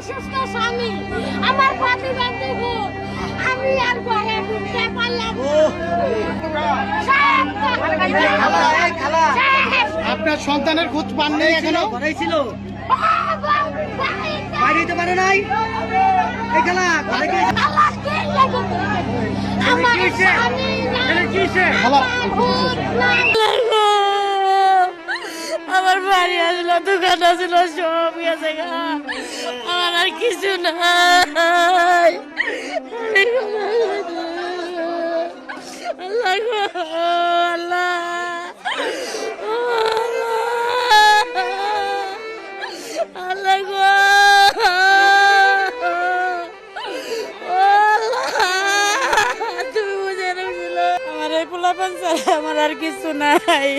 অসুস্থ স্বামী, আমার প্রতিবন্ধী আমি আর ঘরে ঢুকতে পারলাম আপনার সন্তানের খোঁজ পাননি এখনো? ছিল বাইরে দিতে পারে নাই এই খেলা আমার বাড়ি আসলো, দোকান আসলো, সব গেছে, আমার আর কিছু নাই। আল্লাহ গো, আল্লাহ, আল্লাহ গো, তুমি বুঝে রাখছিল আমার এই পোলাপান ছাড়া আমার আর কিছু নাই।